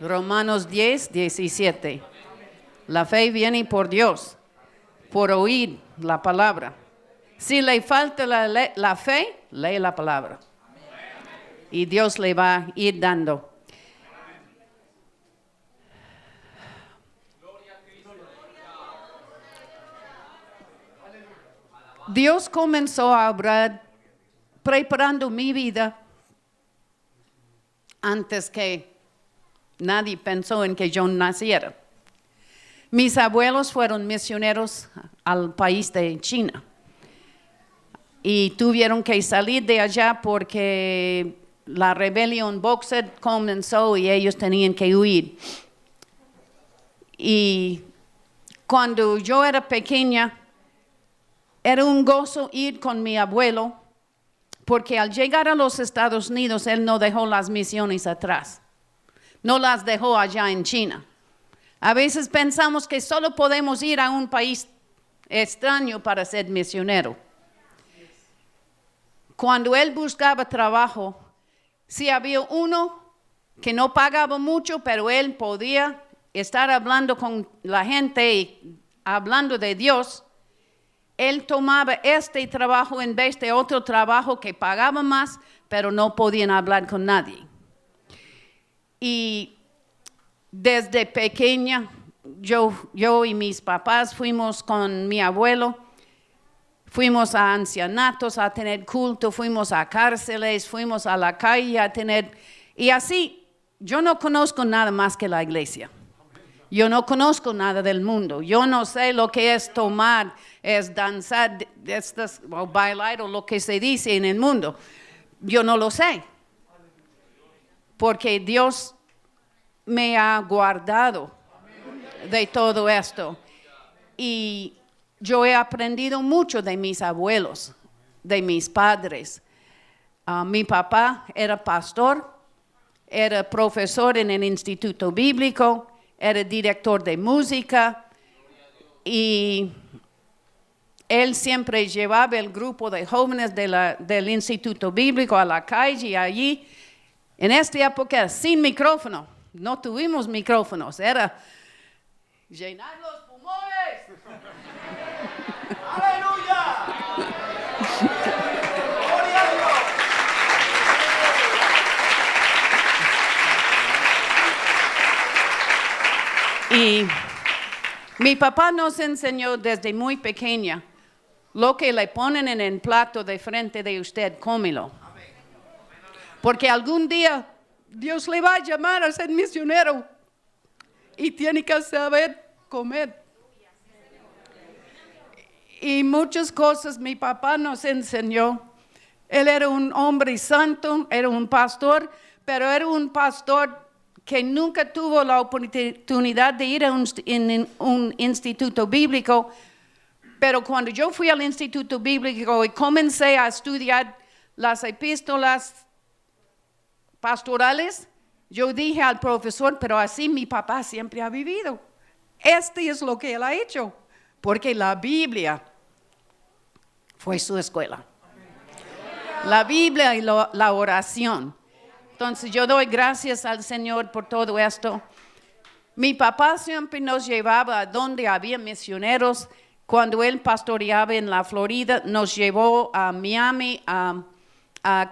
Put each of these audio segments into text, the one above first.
Romanos 10:17. La fe viene por Dios, por oír la palabra. Si le falta la fe, lee la palabra. Y Dios le va a ir dando. Dios comenzó a obrar preparando mi vida antes que nadie pensó en que yo naciera. Mis abuelos fueron misioneros al país de China y tuvieron que salir de allá porque la rebelión Boxer comenzó y ellos tenían que huir. Y cuando yo era pequeña, era un gozo ir con mi abuelo, porque al llegar a los Estados Unidos, él no dejó las misiones atrás. No las dejó allá en China. A veces pensamos que solo podemos ir a un país extraño para ser misionero. Cuando él buscaba trabajo, si había uno que no pagaba mucho, pero él podía estar hablando con la gente y hablando de Dios, él tomaba este trabajo en vez de otro trabajo que pagaba más, pero no podían hablar con nadie. Y desde pequeña, yo y mis papás fuimos con mi abuelo, fuimos a ancianatos a tener culto, fuimos a cárceles, fuimos a la calle a tener... Y así, yo no conozco nada más que la iglesia. Yo no conozco nada del mundo. Yo no sé lo que es tomar, es danzar, o bailar o lo que se dice en el mundo. Yo no lo sé. Porque Dios me ha guardado de todo esto. Y yo he aprendido mucho de mis abuelos, de mis padres. Mi papá era pastor, era profesor en el Instituto Bíblico, era director de música y él siempre llevaba el grupo de jóvenes del Instituto Bíblico a la calle y allí, en esta época, sin micrófono, no tuvimos micrófonos, era llenar los pulmones. ¡Aleluya! ¡Gloria a Dios! Y mi papá nos enseñó desde muy pequeña, lo que le ponen en el plato de frente de usted, cómelo. Porque algún día Dios le va a llamar a ser misionero y tiene que saber comer. Y muchas cosas mi papá nos enseñó. Él era un hombre santo, era un pastor, pero era un pastor que nunca tuvo la oportunidad de ir a un instituto bíblico. Pero cuando yo fui al instituto bíblico y comencé a estudiar las epístolas pastorales, yo dije al profesor, pero así mi papá siempre ha vivido. Este es lo que él ha hecho, porque la Biblia fue su escuela. La Biblia y la oración. Entonces yo doy gracias al Señor por todo esto. Mi papá siempre nos llevaba a donde había misioneros. Cuando él pastoreaba en la Florida, nos llevó a Miami, a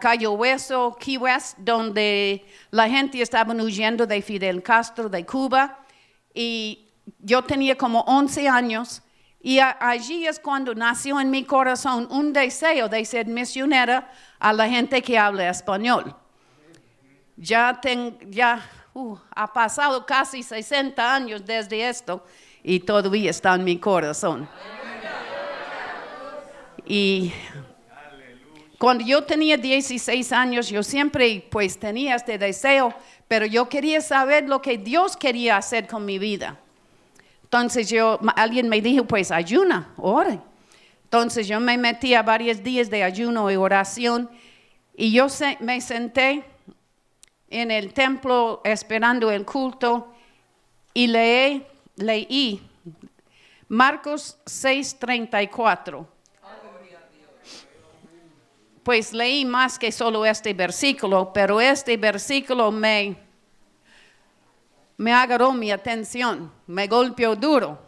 Cayo Hueso, Key West, donde la gente estaba huyendo de Fidel Castro de Cuba. Y yo tenía como 11 años. Y allí es cuando nació en mi corazón un deseo de ser misionera a la gente que habla español. Ha pasado casi 60 años desde esto y todavía está en mi corazón. Y cuando yo tenía 16 años, yo siempre pues tenía este deseo, pero yo quería saber lo que Dios quería hacer con mi vida. Entonces alguien me dijo, pues ayuna, ore. Entonces yo me metí a varios días de ayuno y oración y yo me senté en el templo esperando el culto y leí Marcos 6:34. Pues leí más que solo este versículo, pero este versículo me me agarró mi atención, me golpeó duro,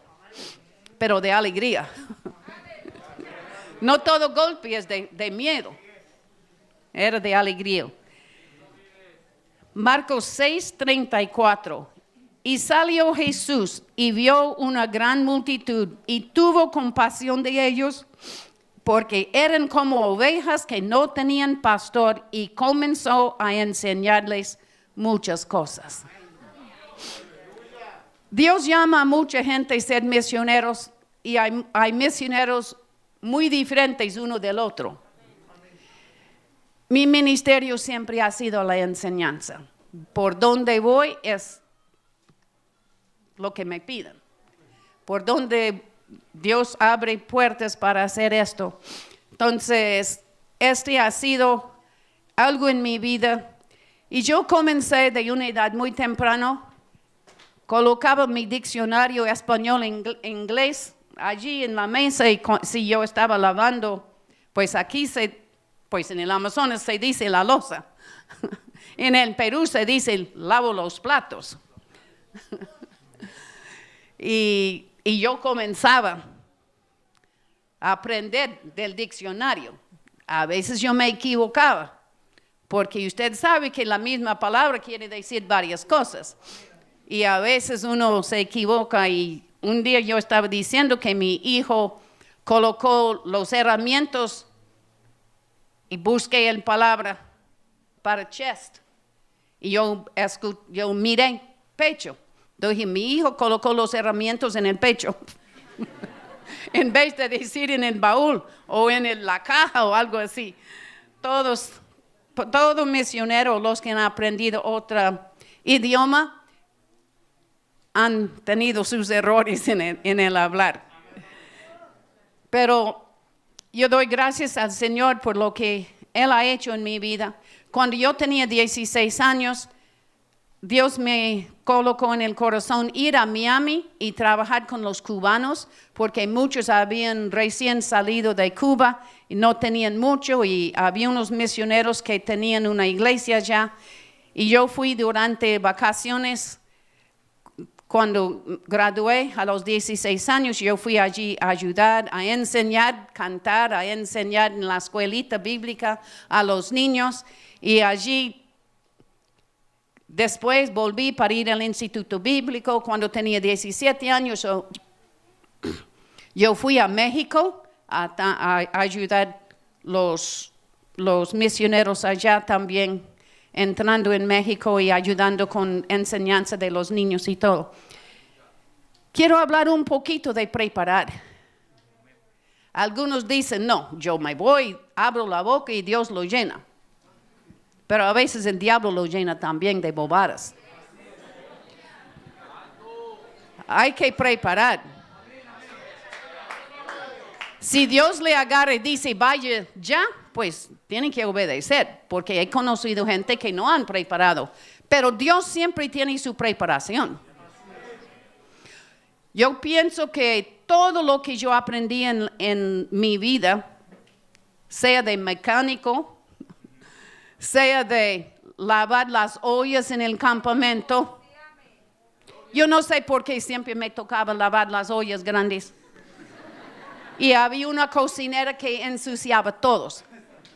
pero de alegría. No todo golpe es de miedo, era de alegría. Marcos 6:34. Y salió Jesús y vio una gran multitud y tuvo compasión de ellos porque eran como ovejas que no tenían pastor y comenzó a enseñarles muchas cosas. Dios llama a mucha gente a ser misioneros y hay misioneros muy diferentes uno del otro. Mi ministerio siempre ha sido la enseñanza. Por donde voy es lo que me piden. Por donde Dios abre puertas para hacer esto. Entonces, este ha sido algo en mi vida. Y yo comencé de una edad muy temprana. Colocaba mi diccionario español-inglés allí en la mesa y si yo estaba lavando, pues aquí pues en el Amazonas se dice la loza. En el Perú se dice lavo los platos. Y yo comenzaba a aprender del diccionario. A veces yo me equivocaba, porque usted sabe que la misma palabra quiere decir varias cosas. Y a veces uno se equivoca y un día yo estaba diciendo que mi hijo colocó los herramientas y busqué la palabra para chest. Y yo miré pecho. Dije, mi hijo colocó los herramientas en el pecho. En vez de decir en el baúl o en la caja o algo así. Todos misioneros, los que han aprendido otro idioma, han tenido sus errores en el hablar. Pero yo doy gracias al Señor por lo que Él ha hecho en mi vida. Cuando yo tenía 16 años, Dios me colocó en el corazón ir a Miami y trabajar con los cubanos, porque muchos habían recién salido de Cuba y no tenían mucho, y había unos misioneros que tenían una iglesia allá. Y yo fui durante vacaciones. Cuando gradué a los 16 años, yo fui allí a ayudar, a enseñar, cantar, a enseñar en la escuelita bíblica a los niños. Y allí, después volví para ir al Instituto Bíblico. Cuando tenía 17 años, yo fui a México a ayudar los misioneros allá también, entrando en México y ayudando con enseñanza de los niños y todo. Quiero hablar un poquito de preparar. Algunos dicen, no, yo me voy, abro la boca y Dios lo llena. Pero a veces el diablo lo llena también de bobadas. Hay que preparar. Si Dios le agarra y dice, vaya ya, pues tienen que obedecer, porque he conocido gente que no han preparado. Pero Dios siempre tiene su preparación. Yo pienso que todo lo que yo aprendí en mi vida, sea de mecánico, sea de lavar las ollas en el campamento. Yo no sé por qué siempre me tocaba lavar las ollas grandes. Y había una cocinera que ensuciaba todos.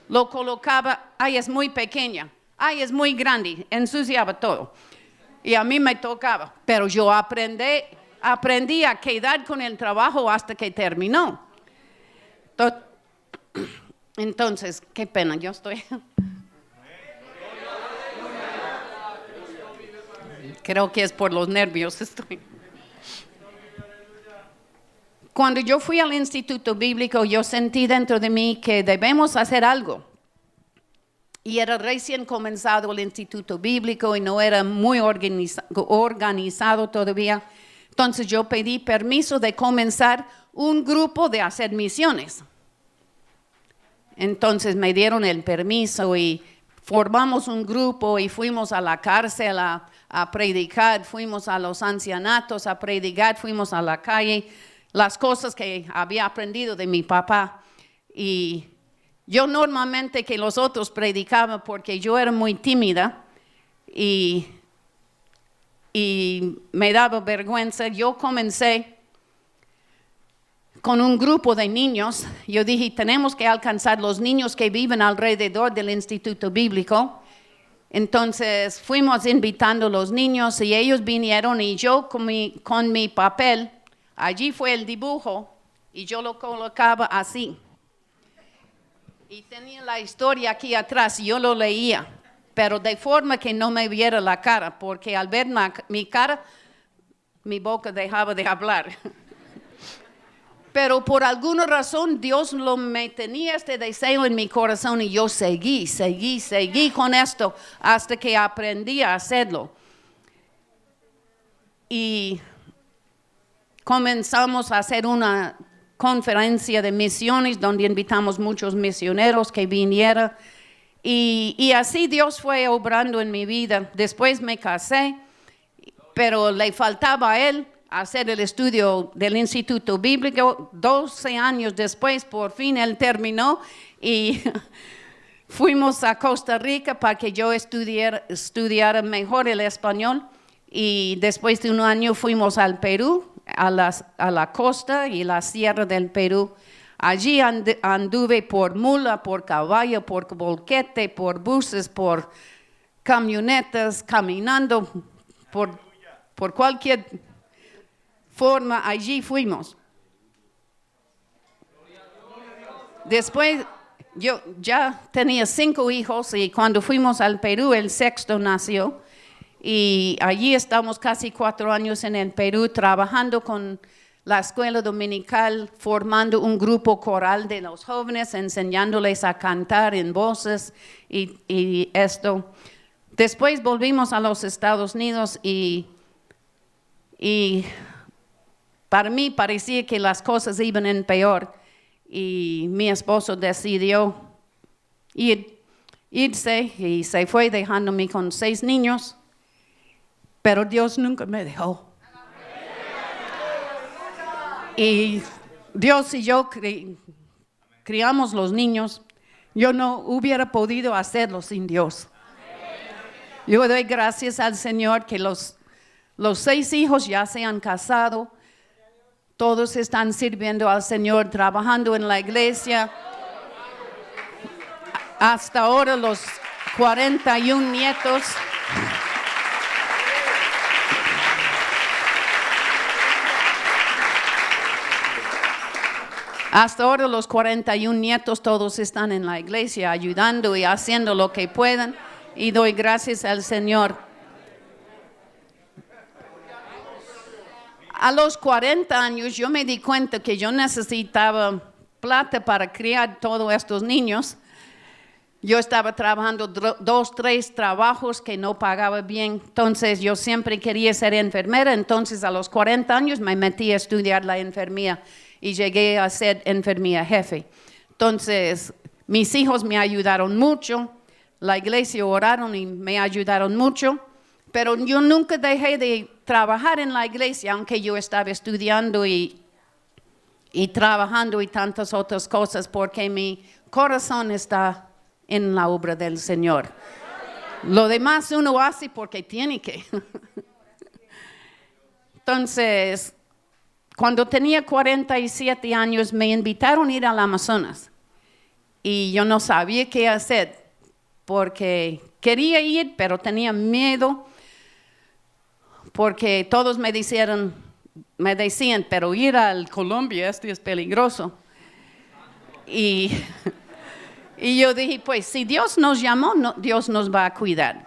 Lo colocaba, ay, es muy pequeña, ay, es muy grande, ensuciaba todo. Y a mí me tocaba, pero yo aprendí a quedar con el trabajo hasta que terminó. Entonces, qué pena, yo estoy... Creo que es por los nervios estoy. Cuando yo fui al Instituto Bíblico, yo sentí dentro de mí que debemos hacer algo. Y era recién comenzado el Instituto Bíblico y no era muy organizado todavía. Entonces yo pedí permiso de comenzar un grupo de hacer misiones. Entonces me dieron el permiso y formamos un grupo y fuimos a la cárcel a predicar, fuimos a los ancianatos a predicar, fuimos a la calle, las cosas que había aprendido de mi papá. Y yo normalmente que los otros predicaban porque yo era muy tímida y y me daba vergüenza. Yo comencé con un grupo de niños. Yo dije, tenemos que alcanzar los niños que viven alrededor del Instituto Bíblico. Entonces fuimos invitando a los niños y ellos vinieron y yo con mi papel, allí fue el dibujo y yo lo colocaba así. Y tenía la historia aquí atrás y yo lo leía, pero de forma que no me viera la cara, porque al ver mi cara, mi boca dejaba de hablar. Pero por alguna razón Dios me tenía este deseo en mi corazón y yo seguí con esto hasta que aprendí a hacerlo. Y comenzamos a hacer una conferencia de misiones donde invitamos muchos misioneros que vinieran. Y así Dios fue obrando en mi vida. Después me casé, pero le faltaba a él hacer el estudio del Instituto Bíblico. 12 años después, por fin él terminó y fuimos a Costa Rica para que yo estudiara mejor el español. Y después de un año fuimos al Perú, a la costa y la sierra del Perú. Allí anduve por mula, por caballo, por volquete, por buses, por camionetas, caminando, por cualquier forma, allí fuimos. Después, yo ya tenía 5 hijos y cuando fuimos al Perú, el 6º nació. Y allí estamos casi 4 años en el Perú trabajando con la escuela dominical, formando un grupo coral de los jóvenes, enseñándoles a cantar en voces y esto. Después volvimos a los Estados Unidos y para mí parecía que las cosas iban en peor y mi esposo decidió irse y se fue dejándome con 6 niños, pero Dios nunca me dejó. Y Dios y yo criamos los niños. Yo no hubiera podido hacerlo sin Dios. Yo doy gracias al Señor que los 6 hijos ya se han casado. Todos están sirviendo al Señor, trabajando en la iglesia. Hasta ahora los 41 nietos. Hasta ahora los 41 nietos todos están en la iglesia ayudando y haciendo lo que puedan. Y doy gracias al Señor. A los 40 años yo me di cuenta que yo necesitaba plata para criar todos estos niños. Yo estaba trabajando 2, 3 trabajos que no pagaba bien. Entonces yo siempre quería ser enfermera. Entonces a los 40 años me metí a estudiar la enfermería y llegué a ser enfermera jefe. Entonces mis hijos me ayudaron mucho. La iglesia oraron y me ayudaron mucho. Pero yo nunca dejé de trabajar en la iglesia, aunque yo estaba estudiando y trabajando y tantas otras cosas, porque mi corazón está en la obra del Señor. Lo demás uno hace porque tiene que. Entonces, cuando tenía 47 años, me invitaron a ir al Amazonas. Y yo no sabía qué hacer, porque quería ir, pero tenía miedo. Porque todos me decían, pero ir a Colombia, esto es peligroso. Y yo dije, pues si Dios nos llamó, Dios nos va a cuidar.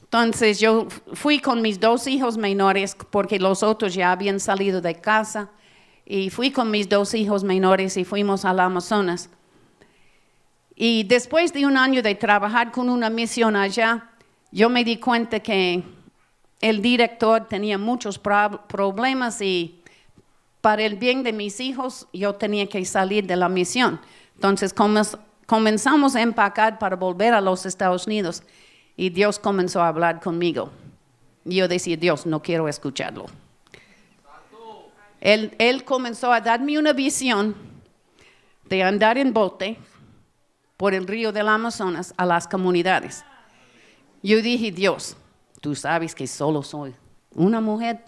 Entonces yo fui con mis 2 hijos menores, porque los otros ya habían salido de casa. Y fui con mis 2 hijos menores y fuimos al Amazonas. Y después de un año de trabajar con una misión allá, yo me di cuenta que el director tenía muchos problemas y para el bien de mis hijos yo tenía que salir de la misión. Entonces comenzamos a empacar para volver a los Estados Unidos y Dios comenzó a hablar conmigo. Y yo decía, Dios, no quiero escucharlo. Él comenzó a darme una visión de andar en bote por el río del Amazonas a las comunidades. Yo dije, Dios, tú sabes que solo soy una mujer.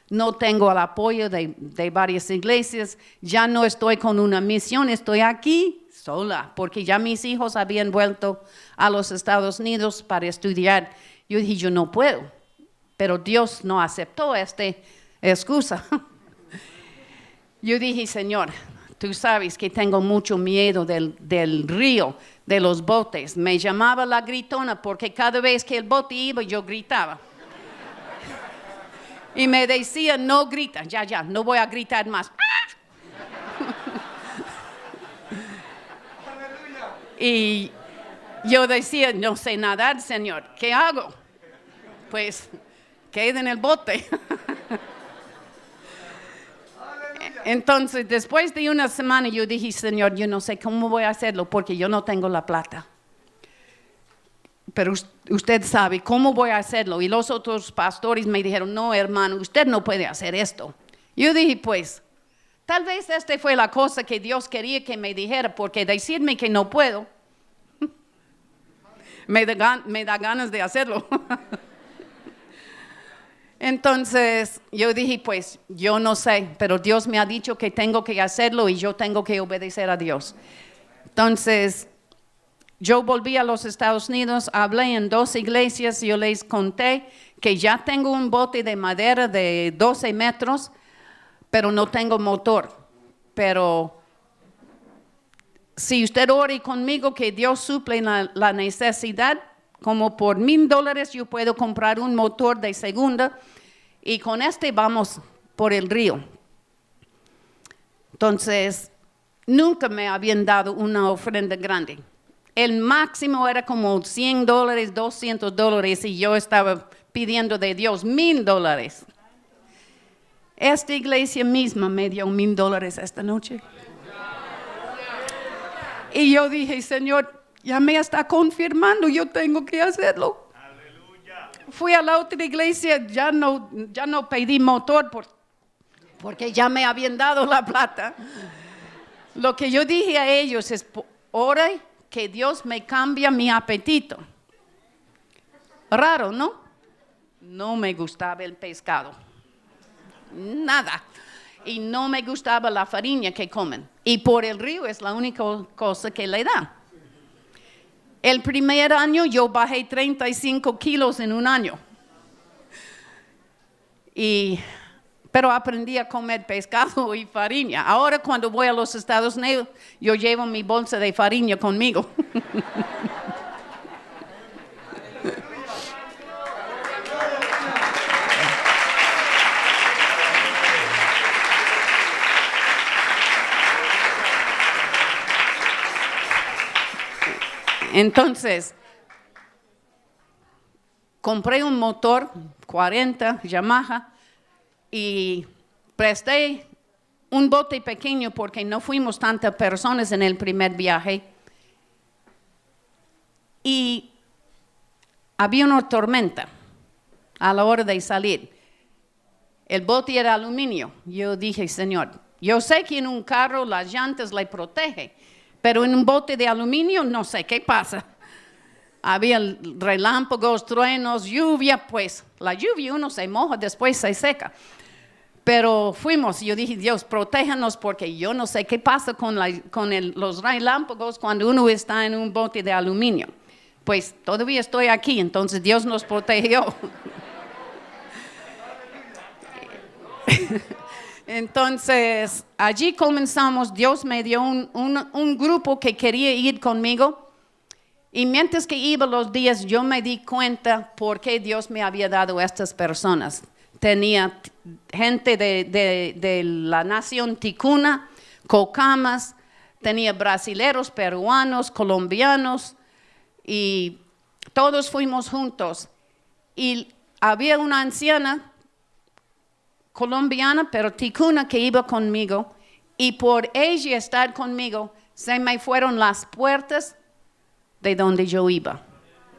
No tengo el apoyo de varias iglesias. Ya no estoy con una misión, estoy aquí sola, porque ya mis hijos habían vuelto a los Estados Unidos para estudiar. Yo dije, yo no puedo, pero Dios no aceptó esta excusa. Yo dije, Señor, tú sabes que tengo mucho miedo del río, de los botes. Me llamaba la gritona porque cada vez que el bote iba yo gritaba. Y me decía, no grita, ya, no voy a gritar más. Y yo decía, no sé nadar, Señor, ¿qué hago? Pues, quedé en el bote. Entonces, después de una semana, yo dije, Señor, yo no sé cómo voy a hacerlo porque yo no tengo la plata. Pero usted sabe cómo voy a hacerlo. Y los otros pastores me dijeron, no, hermano, usted no puede hacer esto. Yo dije, pues, tal vez esta fue la cosa que Dios quería que me dijera, porque decirme que no puedo, me da ganas de hacerlo. Entonces, yo dije, pues, yo no sé, pero Dios me ha dicho que tengo que hacerlo y yo tengo que obedecer a Dios. Entonces, yo volví a los Estados Unidos, hablé en 2 iglesias, yo les conté que ya tengo un bote de madera de 12 metros, pero no tengo motor. Pero si usted ore conmigo que Dios suple la necesidad, como por $1,000 yo puedo comprar un motor de segunda y con este vamos por el río. Entonces, nunca me habían dado una ofrenda grande. El máximo era como $100, $200 y yo estaba pidiendo de Dios $1,000. Esta iglesia misma me dio $1,000 esta noche. Y yo dije, Señor, ya me está confirmando, yo tengo que hacerlo. Aleluya. Fui a la otra iglesia, ya no pedí motor porque ya me habían dado la plata. Lo que yo dije a ellos es, ora que Dios me cambie mi apetito. Raro, ¿no? No me gustaba el pescado. Nada. Y no me gustaba la farina que comen. Y por el río es la única cosa que le da. El primer año yo bajé 35 kilos en un año. Pero aprendí a comer pescado y farina. Ahora cuando voy a los Estados Unidos, yo llevo mi bolsa de farina conmigo. Entonces, compré un motor 40 Yamaha y presté un bote pequeño porque no fuimos tantas personas en el primer viaje. Y había una tormenta a la hora de salir. El bote era aluminio. Yo dije, Señor, yo sé que en un carro las llantas le protegen, pero en un bote de aluminio no sé qué pasa. Había relámpagos, truenos, lluvia, pues la lluvia uno se moja, después se seca. Pero fuimos, yo dije, Dios, protéjanos porque yo no sé qué pasa con los relámpagos cuando uno está en un bote de aluminio. Pues todavía estoy aquí, entonces Dios nos protegió. Entonces, allí comenzamos, Dios me dio un grupo que quería ir conmigo. Y mientras que iba los días, yo me di cuenta por qué Dios me había dado a estas personas. Tenía gente de la nación ticuna, cocamas, tenía brasileros, peruanos, colombianos, y todos fuimos juntos. Y había una anciana colombiana, pero ticuna, que iba conmigo, y por ella estar conmigo, se me fueron las puertas de donde yo iba,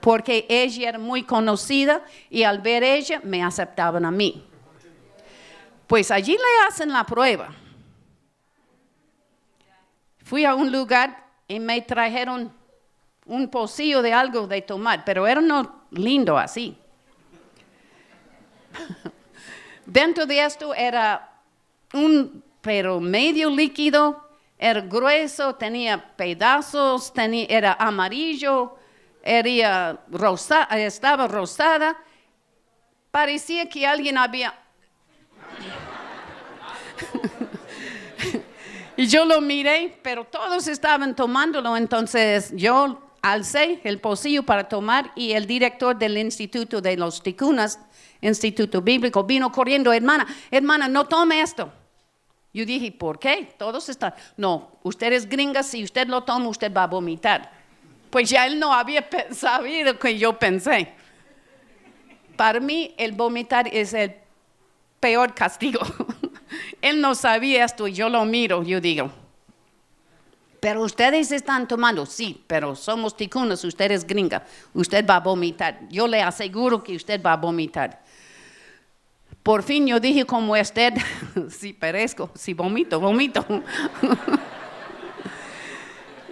porque ella era muy conocida y al ver ella me aceptaban a mí. Pues allí le hacen la prueba. Fui a un lugar y me trajeron un pocillo de algo de tomar, pero era no lindo así. Dentro de esto era pero medio líquido, era grueso, tenía pedazos, era amarillo, estaba rosada. Parecía que alguien había... Y yo lo miré, pero todos estaban tomándolo, entonces yo alcé el pocillo para tomar y el director del Instituto de los Ticunas, Instituto Bíblico, vino corriendo, hermana, no tome esto. Yo dije, ¿por qué? Todos están, no, usted es gringa, si usted lo toma, usted va a vomitar. Pues ya él no había sabido que yo pensé. Para mí, el vomitar es el peor castigo. Él no sabía esto y yo lo miro, yo digo, pero ustedes están tomando, sí, pero somos ticunas, usted es gringa, usted va a vomitar. Yo le aseguro que usted va a vomitar. Por fin yo dije como usted, si perezco, si vomito.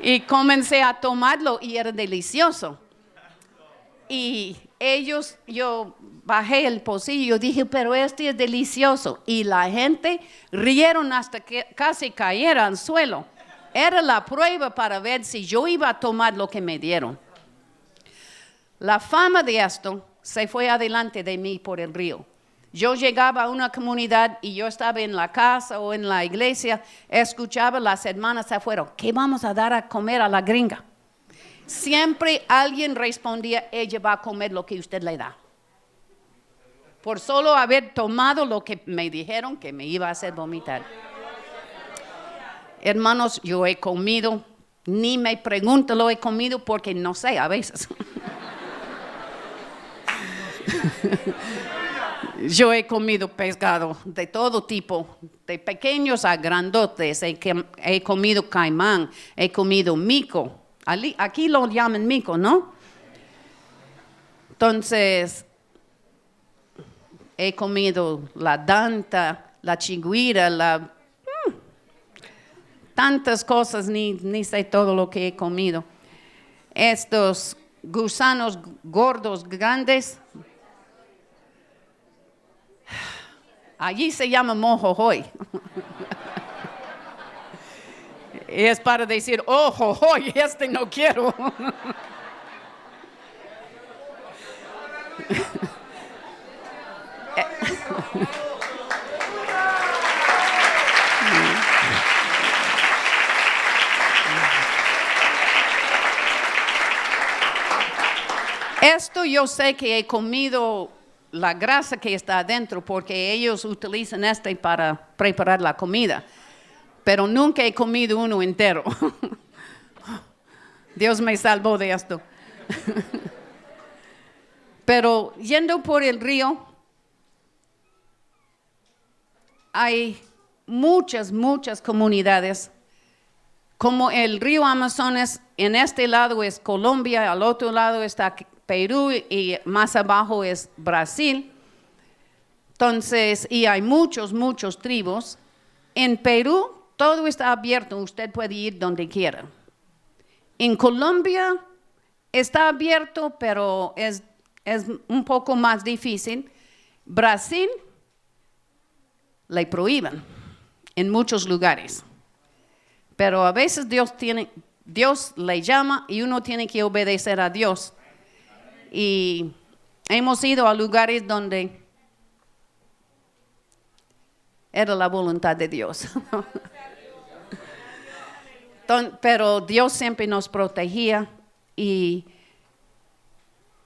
Y comencé a tomarlo y era delicioso. Y yo bajé el pocillo y dije, pero este es delicioso. Y la gente rieron hasta que casi cayera al suelo. Era la prueba para ver si yo iba a tomar lo que me dieron. La fama de esto se fue adelante de mí por el río. Yo llegaba a una comunidad y yo estaba en la casa o en la iglesia, escuchaba las hermanas afuera, ¿qué vamos a dar a comer a la gringa? Siempre alguien respondía, ella va a comer lo que usted le da. Por solo haber tomado lo que me dijeron que me iba a hacer vomitar. Hermanos, yo he comido, ni me pregunto lo he comido porque no sé a veces. Yo he comido pescado de todo tipo, de pequeños a grandotes. He comido caimán, he comido mico. Aquí lo llaman mico, ¿no? Entonces, he comido la danta, la chigüira, tantas cosas, ni sé todo lo que he comido. Estos gusanos gordos, grandes, allí se llama mojojoy. Es para decir, oh, jojoy, este no quiero. Esto yo sé que he comido la grasa que está adentro porque ellos utilizan para preparar la comida. Pero nunca he comido uno entero. Dios me salvó de esto. Pero yendo por el río, hay muchas comunidades. Como el río Amazonas, en este lado es Colombia, al otro lado está Perú y más abajo es Brasil. Entonces, y hay muchos tribus. En Perú todo está abierto, usted puede ir donde quiera. En Colombia está abierto, pero es un poco más difícil. Brasil le prohíben en muchos lugares. Pero a veces Dios le llama y uno tiene que obedecer a Dios. Y hemos ido a lugares donde era la voluntad de Dios. Pero Dios siempre nos protegía y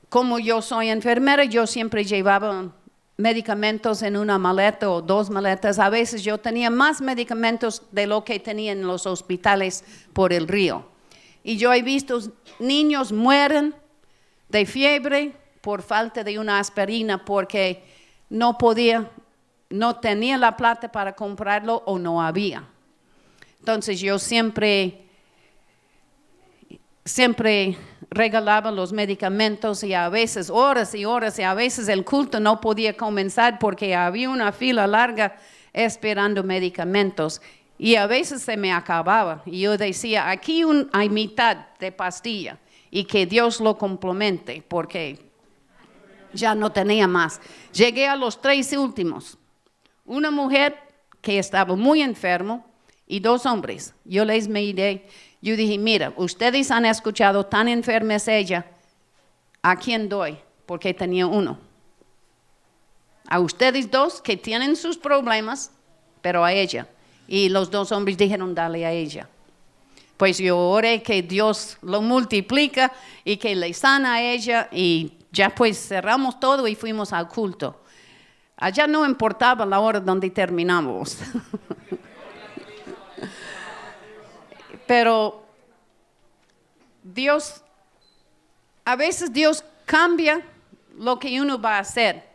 como yo soy enfermera, yo siempre llevaba medicamentos en una maleta o 2 maletas. A veces yo tenía más medicamentos de lo que tenía en los hospitales por el río. Y yo he visto niños mueren de fiebre por falta de una aspirina porque no tenía la plata para comprarlo o no había. Entonces yo siempre regalaba los medicamentos y a veces horas y horas y a veces el culto no podía comenzar porque había una fila larga esperando medicamentos y a veces se me acababa y yo decía, aquí hay mitad de pastilla y que Dios lo complemente porque Ya no tenía más. Llegué a los 3 últimos. Una mujer que estaba muy enfermo y 2 hombres. Yo les miré, yo dije, mira, ustedes han escuchado, tan enferma es ella, ¿a quién doy? Porque tenía uno. A ustedes 2 que tienen sus problemas, pero a ella. Y los 2 hombres dijeron, dale a ella. Pues yo oré que Dios lo multiplica y que le sana a ella, y ya pues cerramos todo y fuimos al culto. Allá no importaba la hora donde terminamos. Pero Dios, a veces Dios cambia lo que uno va a hacer.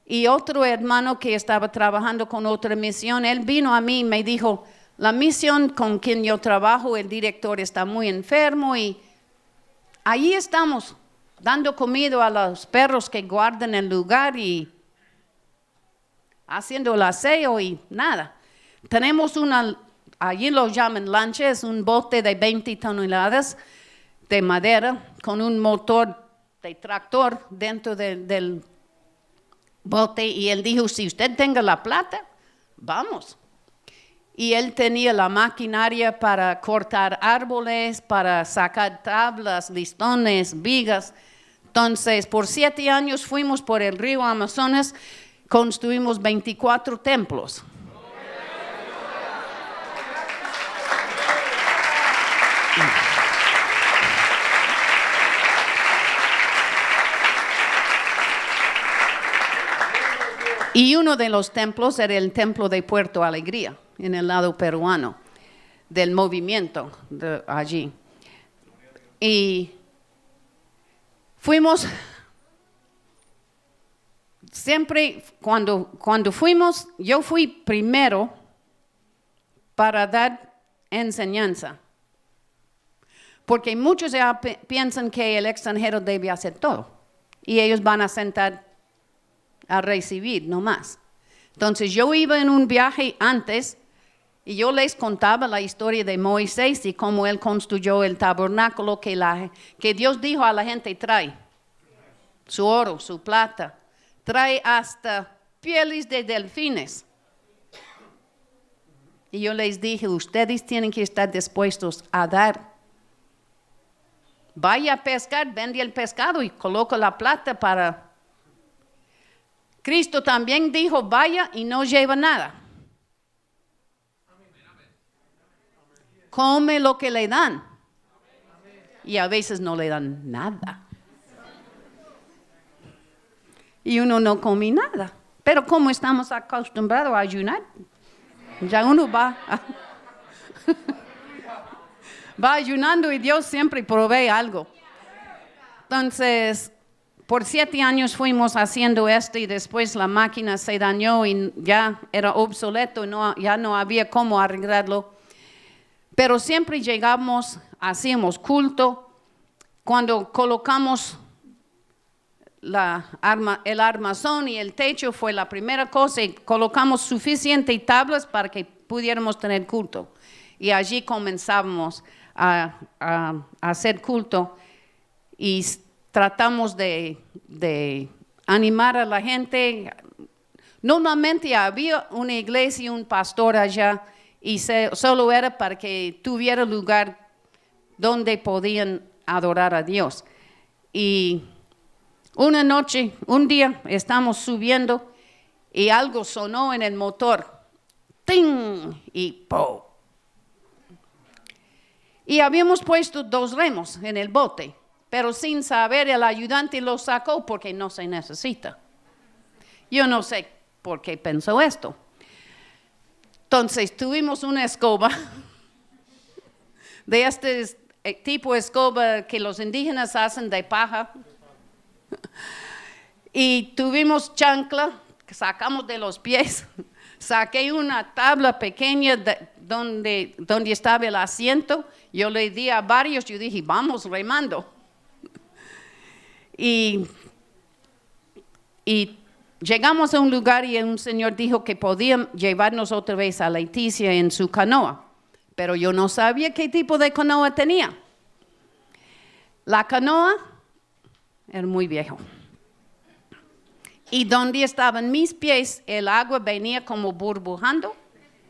Y otro hermano que estaba trabajando con otra misión, él vino a mí y me dijo, la misión con quien yo trabajo, el director está muy enfermo y ahí estamos dando comida a los perros que guardan el lugar y haciendo el aseo y nada. Tenemos allí lo llaman lancha, es un bote de 20 toneladas de madera con un motor de tractor dentro del bote, y él dijo, si usted tenga la plata, vamos. Y él tenía la maquinaria para cortar árboles, para sacar tablas, listones, vigas. Entonces, por 7 años fuimos por el río Amazonas, construimos 24 templos. Y uno de los templos era el templo de Puerto Alegría, en el lado peruano, del movimiento de allí. Y fuimos, siempre cuando fuimos, yo fui primero para dar enseñanza. Porque muchos ya piensan que el extranjero debe hacer todo. Y ellos van a sentar a recibir, no más. Entonces yo iba en un viaje antes y yo les contaba la historia de Moisés y cómo él construyó el tabernáculo, que Dios dijo a la gente, trae su oro, su plata, trae hasta pieles de delfines. Y yo les dije, ustedes tienen que estar dispuestos a dar. Vaya a pescar, vende el pescado y coloca la plata para... Cristo también dijo, vaya y no lleva nada. Come lo que le dan. Y a veces no le dan nada. Y uno no come nada. Pero como estamos acostumbrados a ayunar, ya uno va ayunando y Dios siempre provee algo. Entonces, por 7 años fuimos haciendo esto y después la máquina se dañó y ya era obsoleto, ya no había cómo arreglarlo. Pero siempre llegamos, hacíamos culto. Cuando colocamos el armazón y el techo fue la primera cosa, y colocamos suficientes tablas para que pudiéramos tener culto. Y allí comenzamos a hacer culto y tratamos de animar a la gente. Normalmente había una iglesia y un pastor allá y solo era para que tuviera lugar donde podían adorar a Dios. Y un día estamos subiendo y algo sonó en el motor. ¡Ting! Y ¡po! Y habíamos puesto 2 remos en el bote. Pero sin saber, el ayudante lo sacó porque no se necesita. Yo no sé por qué pensó esto. Entonces tuvimos una escoba de este tipo de escoba que los indígenas hacen de paja. Y tuvimos chancla que sacamos de los pies. Saqué una tabla pequeña donde estaba el asiento. Yo le di a varios, yo dije, vamos remando. Y llegamos a un lugar y un señor dijo que podía llevarnos otra vez a Leticia en su canoa, pero yo no sabía qué tipo de canoa tenía. La canoa era muy vieja. Y donde estaban mis pies, el agua venía como burbujando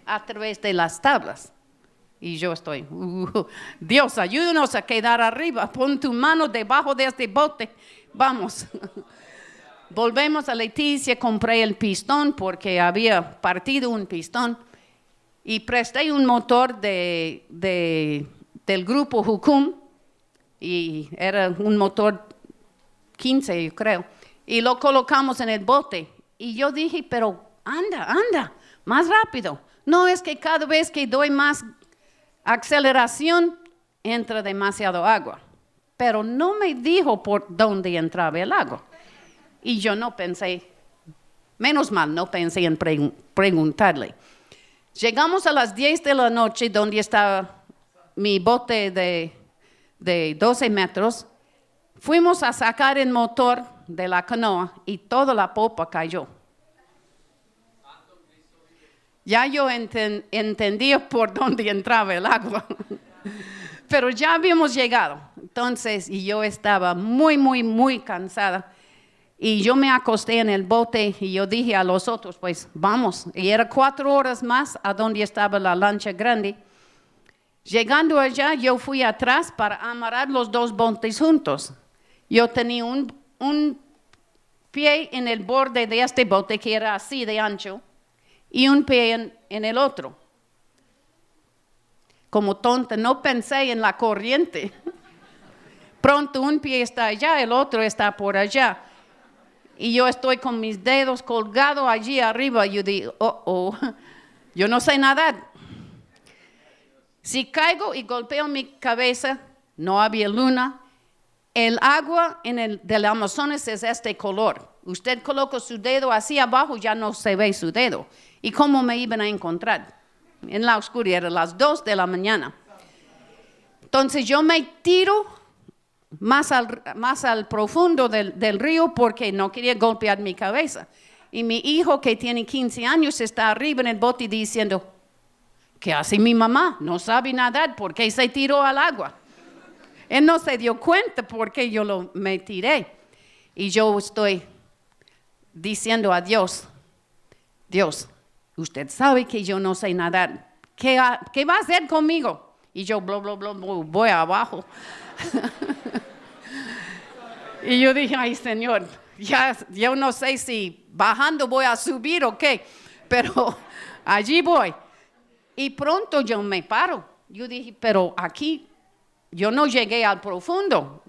a través de las tablas. Y yo estoy, Dios, ayúdanos a quedar arriba. Pon tu mano debajo de este bote. Vamos. Volvemos a Leticia, compré el pistón porque había partido un pistón. Y presté un motor del grupo Jukum. Y era un motor 15, yo creo. Y lo colocamos en el bote. Y yo dije, pero anda, más rápido. No es que cada vez que doy más aceleración, entra demasiado agua. Pero no me dijo por dónde entraba el agua. Y yo no pensé, menos mal, no pensé en preguntarle. Llegamos a las 10 de la noche, donde estaba mi bote de 12 metros. Fuimos a sacar el motor de la canoa y toda la popa cayó. Ya yo entendía por dónde entraba el agua. Pero ya habíamos llegado. Entonces, y yo estaba muy cansada. Y yo me acosté en el bote y yo dije a los otros, pues vamos. Y era 4 horas más a donde estaba la lancha grande. Llegando allá, yo fui atrás para amarrar los 2 botes juntos. Yo tenía un pie en el borde de este bote que era así de ancho y un pie en el otro. Como tonta, no pensé en la corriente. Pronto un pie está allá, el otro está por allá. Y yo estoy con mis dedos colgados allí arriba. Yo digo, yo no sé nadar. Si caigo y golpeo mi cabeza, no había luna. El agua del Amazonas es este color. Usted coloca su dedo así abajo, ya no se ve su dedo. ¿Y cómo me iban a encontrar? En la oscuridad, eran las 2 de la mañana. Entonces yo me tiro más al profundo del río porque no quería golpear mi cabeza. Y mi hijo, que tiene 15 años, está arriba en el bote diciendo, ¿qué hace mi mamá? No sabe nadar, ¿por qué se tiró al agua? Él no se dio cuenta porque yo me tiré. Y yo estoy diciendo a Dios, Dios, usted sabe que yo no sé nadar. ¿Qué va a hacer conmigo? Y yo, voy abajo. Y yo dije, ay, Señor, yo no sé si bajando voy a subir o qué, pero allí voy. Y pronto yo me paro. Yo dije, pero aquí yo no llegué al profundo.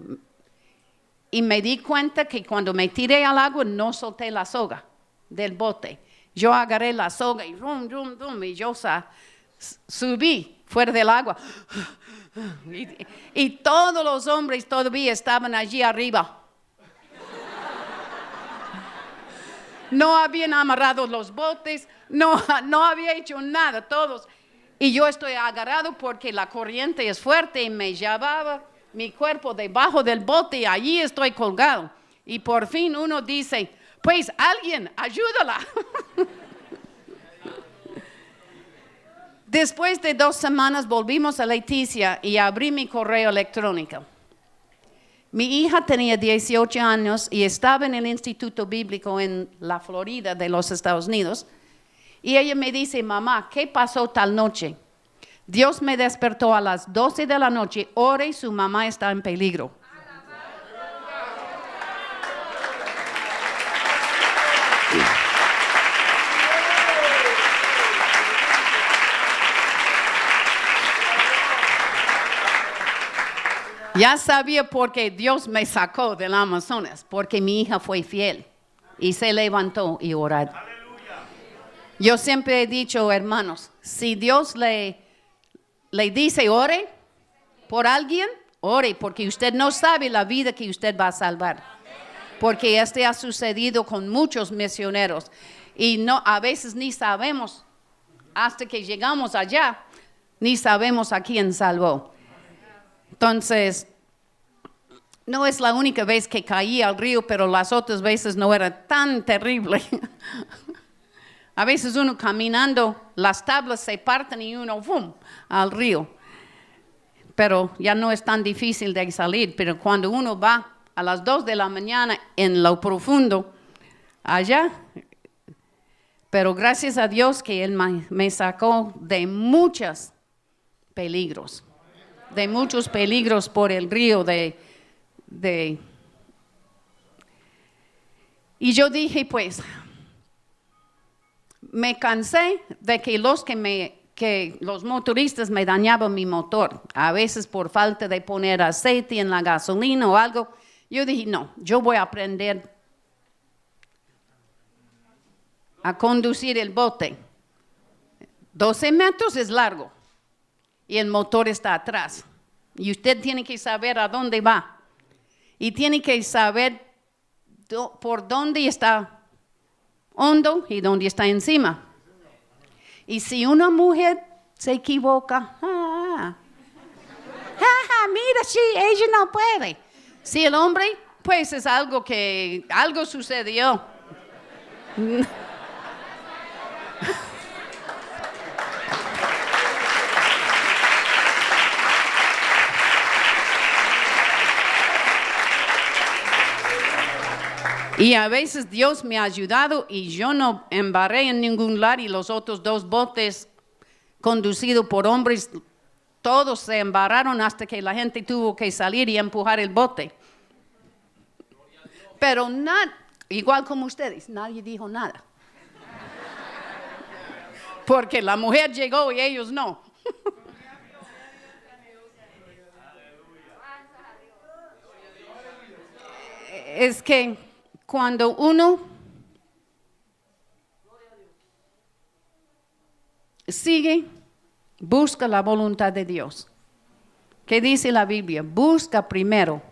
Y me di cuenta que cuando me tiré al agua no solté la soga del bote. Yo agarré la soga y y yo subí fuera del agua. Y todos los hombres todavía estaban allí arriba. No habían amarrado los botes, no había hecho nada, todos. Y yo estoy agarrado porque la corriente es fuerte y me llevaba mi cuerpo debajo del bote y allí estoy colgado. Y por fin uno dice, pues alguien, ayúdala. Después de 2 semanas volvimos a Leticia y abrí mi correo electrónico. Mi hija tenía 18 años y estaba en el Instituto Bíblico en la Florida de los Estados Unidos. Y ella me dice, mamá, ¿qué pasó tal noche? Dios me despertó a las 12 de la noche, ore, su mamá está en peligro. Ya sabía por qué Dios me sacó del Amazonas, porque mi hija fue fiel y se levantó y oró. Yo siempre he dicho, hermanos, si Dios le dice ore por alguien, ore, porque usted no sabe la vida que usted va a salvar. Porque ha sucedido con muchos misioneros y a veces ni sabemos, hasta que llegamos allá, ni sabemos a quién salvó. Entonces, no es la única vez que caí al río, pero las otras veces no era tan terrible. A veces uno caminando, las tablas se parten y uno ¡fum! Al río. Pero ya no es tan difícil de salir. Pero cuando uno va a las 2 de la mañana en lo profundo, allá. Pero gracias a Dios que Él me sacó de muchos peligros. De muchos peligros por el río Y yo dije, pues, me cansé de que los motoristas me dañaban mi motor, a veces por falta de poner aceite en la gasolina o algo. Yo dije, no, yo voy a aprender a conducir el bote. 12 metros es largo y el motor está atrás. Y usted tiene que saber a dónde va. Y tiene que saber por dónde está hondo y dónde está encima. Y si una mujer se equivoca, mira, sí, ella no puede. Si el hombre, pues es algo sucedió. Y a veces Dios me ha ayudado y yo no embarré en ningún lugar y los otros 2 botes conducidos por hombres, todos se embarraron hasta que la gente tuvo que salir y empujar el bote. Pero igual como ustedes, nadie dijo nada. Porque la mujer llegó y ellos no. Es que cuando uno busca la voluntad de Dios. ¿Qué dice la Biblia? Busca primero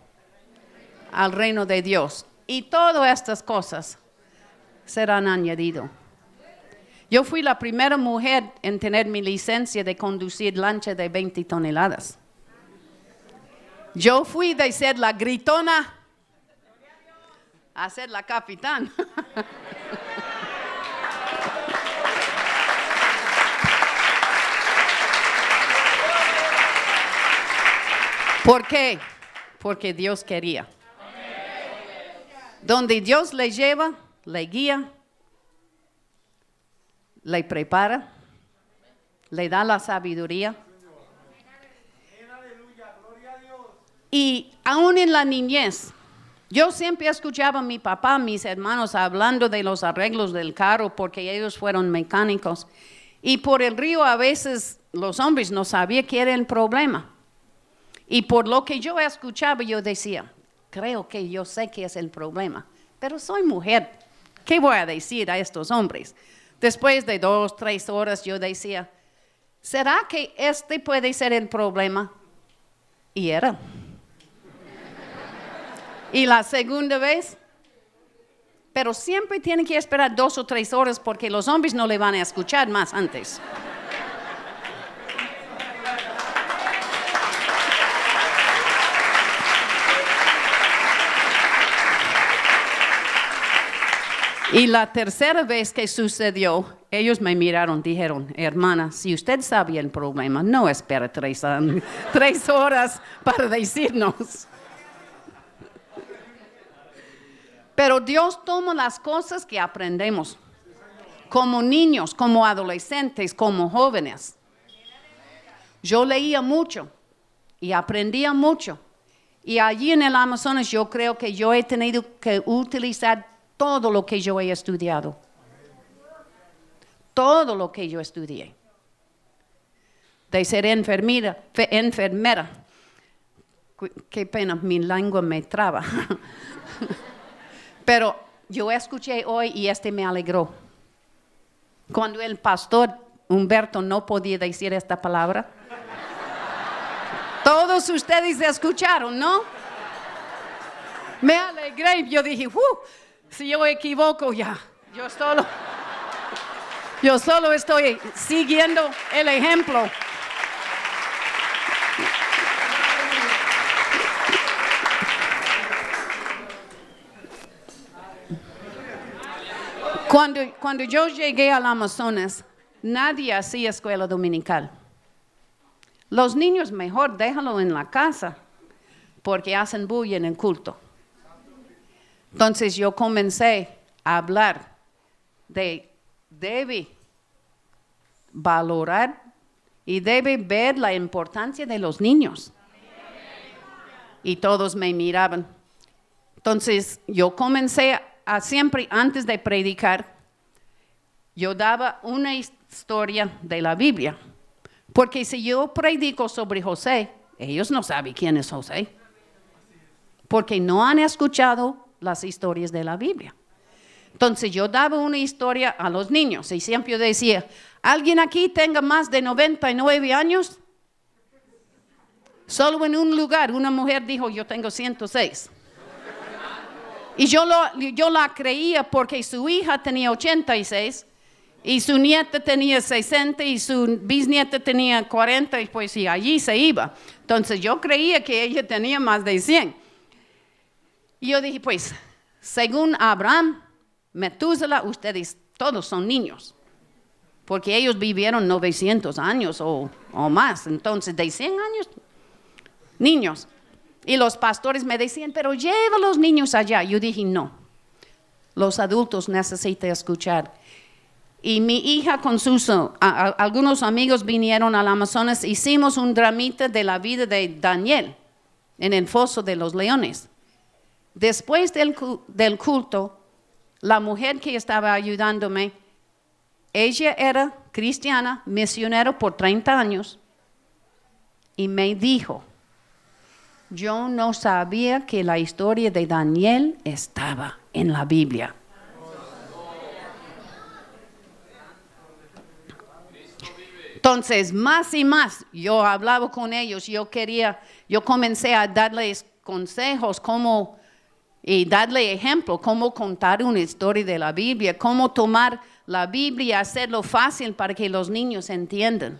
al reino de Dios y todas estas cosas serán añadidas. Yo fui la primera mujer en tener mi licencia de conducir lancha de 20 toneladas. Yo fui de ser la gritona a ser la capitán. ¿Por qué? Porque Dios quería. Donde Dios le lleva, le guía, le prepara, le da la sabiduría. Y aún en la niñez, yo siempre escuchaba a mi papá, a mis hermanos hablando de los arreglos del carro porque ellos fueron mecánicos. Y por el río a veces los hombres no sabían qué era el problema. Y por lo que yo escuchaba, yo decía, creo que yo sé qué es el problema, pero soy mujer. ¿Qué voy a decir a estos hombres? Después de 2, 3 horas yo decía, ¿será que este puede ser el problema? Y era. Y la segunda vez, pero siempre tienen que esperar 2 o 3 horas porque los hombres no le van a escuchar más antes. Y la tercera vez que sucedió, ellos me miraron, dijeron, hermana, si usted sabía el problema, no espera 3 horas para decirnos. Pero Dios toma las cosas que aprendemos, como niños, como adolescentes, como jóvenes. Yo leía mucho y aprendía mucho. Y allí en el Amazonas yo creo que yo he tenido que utilizar todo lo que yo he estudiado. Todo lo que yo estudié. De ser enfermera. Qué pena, mi lengua me traba. Pero yo escuché hoy y me alegró. Cuando el pastor Humberto no podía decir esta palabra. Todos ustedes escucharon, ¿no? Me alegré, yo dije, si yo equivoco ya, yo solo estoy siguiendo el ejemplo. Cuando yo llegué al Amazonas, nadie hacía escuela dominical. Los niños mejor déjalo en la casa porque hacen bulla en el culto. Entonces yo comencé hablar debe valorar y debe ver la importancia de los niños. Y todos me miraban. Entonces yo comencé a siempre, antes de predicar, yo daba una historia de la Biblia. Porque si yo predico sobre José, ellos no saben quién es José. Porque no han escuchado las historias de la Biblia. Entonces yo daba una historia a los niños y siempre yo decía, ¿alguien aquí tenga más de 99 años? Solo en un lugar una mujer dijo, yo tengo 106. Y yo la creía porque su hija tenía 86 y su nieta tenía 60 y su bisnieta tenía 40 y pues y allí se iba. Entonces yo creía que ella tenía más de 100. Y yo dije, pues, según Abraham, Metúsela, ustedes todos son niños. Porque ellos vivieron 900 años o más. Entonces, de 100 años, niños. Y los pastores me decían, pero lleva a los niños allá. Yo dije, no. Los adultos necesitan escuchar. Y mi hija con algunos amigos vinieron al Amazonas. Hicimos un dramita de la vida de Daniel en el foso de los leones. Después del culto, la mujer que estaba ayudándome, ella era cristiana, misionera por 30 años, y me dijo, yo no sabía que la historia de Daniel estaba en la Biblia. Entonces, más y más, yo hablaba con ellos, yo comencé a darles consejos y darle ejemplo, cómo contar una historia de la Biblia, cómo tomar la Biblia y hacerlo fácil para que los niños entiendan.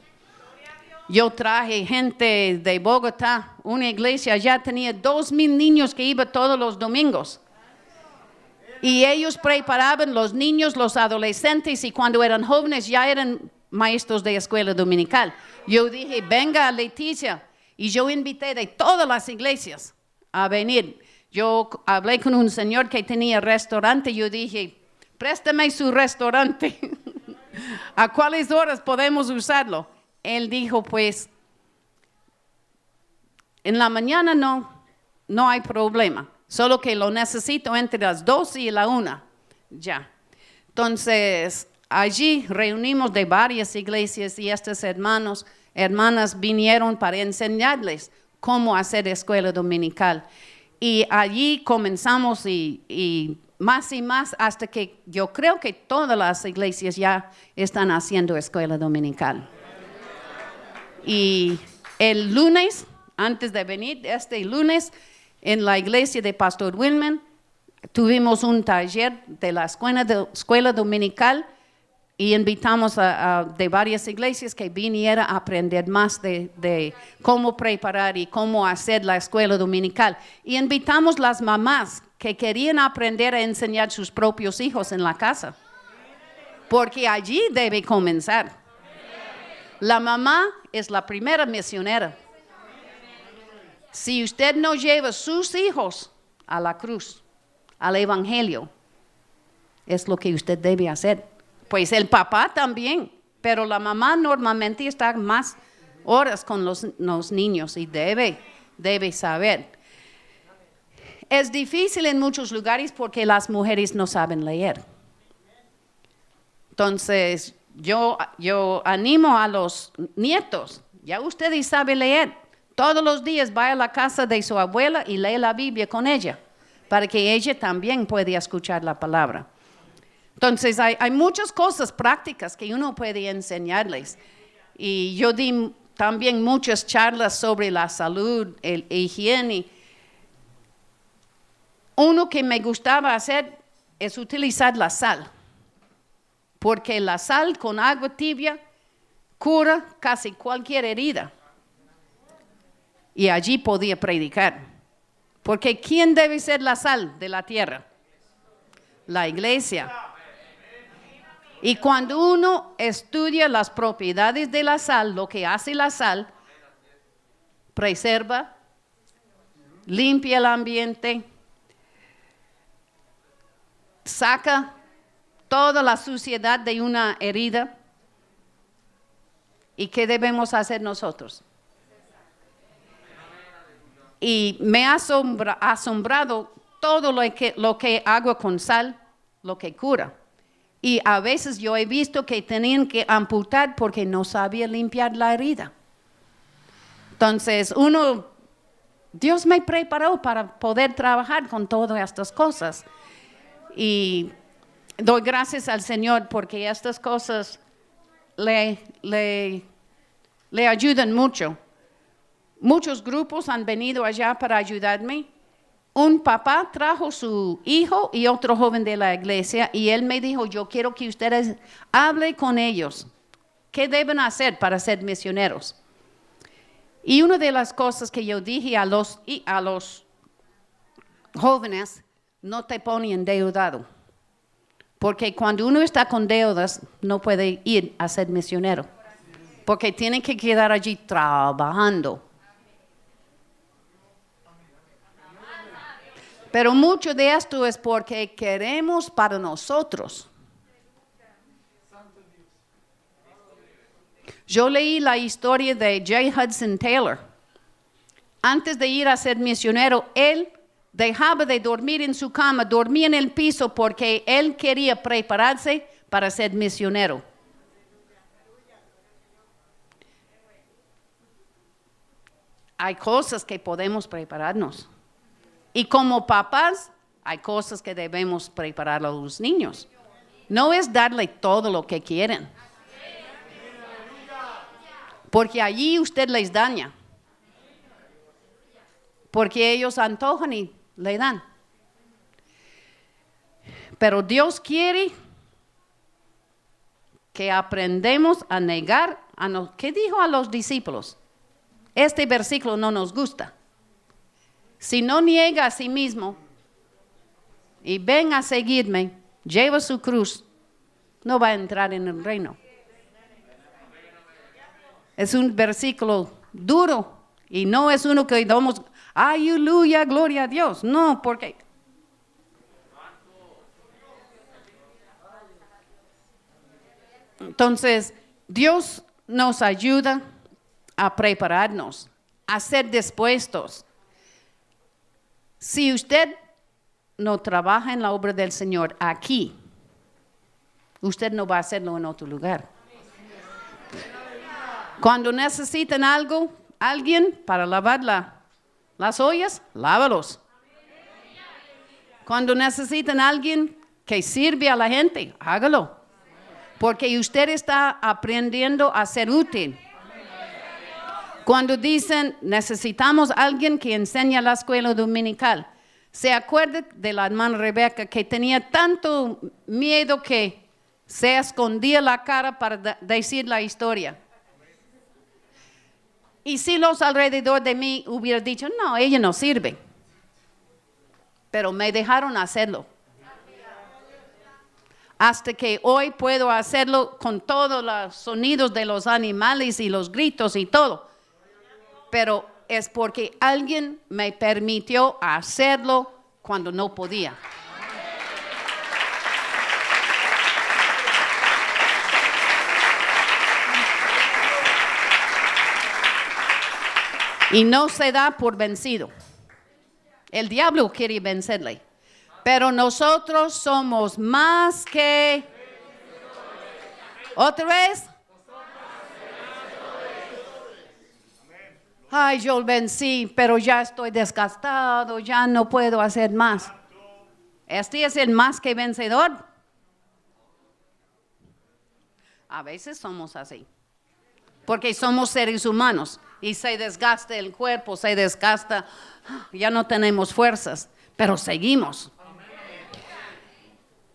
Yo traje gente de Bogotá, una iglesia, ya tenía 2,000 niños que iban todos los domingos. Y ellos preparaban los niños, los adolescentes, y cuando eran jóvenes ya eran maestros de escuela dominical. Yo dije, venga Leticia, y yo invité de todas las iglesias a venir. Yo hablé con un señor que tenía restaurante, yo dije, préstame su restaurante, ¿a cuáles horas podemos usarlo? Él dijo, pues, en la mañana no hay problema, solo que lo necesito entre las 12 y la 1, ya. Entonces, allí reunimos de varias iglesias y estos hermanas vinieron para enseñarles cómo hacer escuela dominical. Y allí comenzamos y más hasta que yo creo que todas las iglesias ya están haciendo escuela dominical. Y el lunes, antes de venir, este lunes, en la iglesia de Pastor Wilman, tuvimos un taller de la escuela dominical y invitamos de varias iglesias que viniera a aprender más de cómo preparar y cómo hacer la escuela dominical. Y invitamos las mamás que querían aprender a enseñar a sus propios hijos en la casa. Porque allí debe comenzar. La mamá es la primera misionera. Si usted no lleva sus hijos a la cruz, al evangelio, es lo que usted debe hacer. Pues el papá también, pero la mamá normalmente está más horas con los niños y debe saber. Es difícil en muchos lugares porque las mujeres no saben leer. Entonces, yo animo a los nietos, ya ustedes saben leer. Todos los días vaya a la casa de su abuela y lee la Biblia con ella, para que ella también pueda escuchar la palabra. Entonces, hay muchas cosas prácticas que uno puede enseñarles. Y yo di también muchas charlas sobre la salud, el higiene. Uno que me gustaba hacer es utilizar la sal. Porque la sal con agua tibia cura casi cualquier herida. Y allí podía predicar. Porque ¿quién debe ser la sal de la tierra? La iglesia. Y cuando uno estudia las propiedades de la sal, lo que hace la sal, preserva, limpia el ambiente, saca toda la suciedad de una herida. ¿Y qué debemos hacer nosotros? Y me ha asombrado todo lo que hago con sal, lo que cura. Y a veces yo he visto que tenían que amputar porque no sabía limpiar la herida. Entonces, Dios me preparó para poder trabajar con todas estas cosas. Y doy gracias al Señor porque estas cosas le ayudan mucho. Muchos grupos han venido allá para ayudarme. Un papá trajo su hijo y otro joven de la iglesia y él me dijo, yo quiero que ustedes hablen con ellos. ¿Qué deben hacer para ser misioneros? Y una de las cosas que yo dije a los jóvenes, no te ponen endeudado. Porque cuando uno está con deudas, no puede ir a ser misionero. Porque tiene que quedar allí trabajando. Pero mucho de esto es porque queremos para nosotros. Yo leí la historia de J. Hudson Taylor. Antes de ir a ser misionero, él dejaba de dormir en su cama, dormía en el piso porque él quería prepararse para ser misionero. Hay cosas que podemos prepararnos. Y como papás, hay cosas que debemos preparar a los niños. No es darle todo lo que quieren. Porque allí usted les daña. Porque ellos antojan y le dan. Pero Dios quiere que aprendamos a negar. ¿Qué dijo a los discípulos? Este versículo no nos gusta. Si no niega a sí mismo y ven a seguirme, lleva su cruz, no va a entrar en el reino. Es un versículo duro y no es uno que damos, aleluya, gloria a Dios. No, porque entonces Dios nos ayuda a prepararnos, a ser dispuestos. Si usted no trabaja en la obra del Señor aquí, usted no va a hacerlo en otro lugar. Cuando necesitan alguien para lavar las ollas, lávalos. Cuando necesitan alguien que sirve a la gente, hágalo. Porque usted está aprendiendo a ser útil. Cuando dicen, necesitamos alguien que enseñe la escuela dominical. ¿Se acuerda de la hermana Rebeca que tenía tanto miedo que se escondía la cara para decir la historia? Y si los alrededor de mí hubieran dicho, no, ella no sirve. Pero me dejaron hacerlo. Hasta que hoy puedo hacerlo con todos los sonidos de los animales y los gritos y todo. Pero es porque alguien me permitió hacerlo cuando no podía. Y no se da por vencido. El diablo quiere vencerle. Pero nosotros somos más que... ¿Otra vez? Ay, yo vencí, pero ya estoy desgastado, ya no puedo hacer más. Este es el más que vencedor. A veces somos así, porque somos seres humanos y se desgasta el cuerpo, se desgasta, ya no tenemos fuerzas, pero seguimos.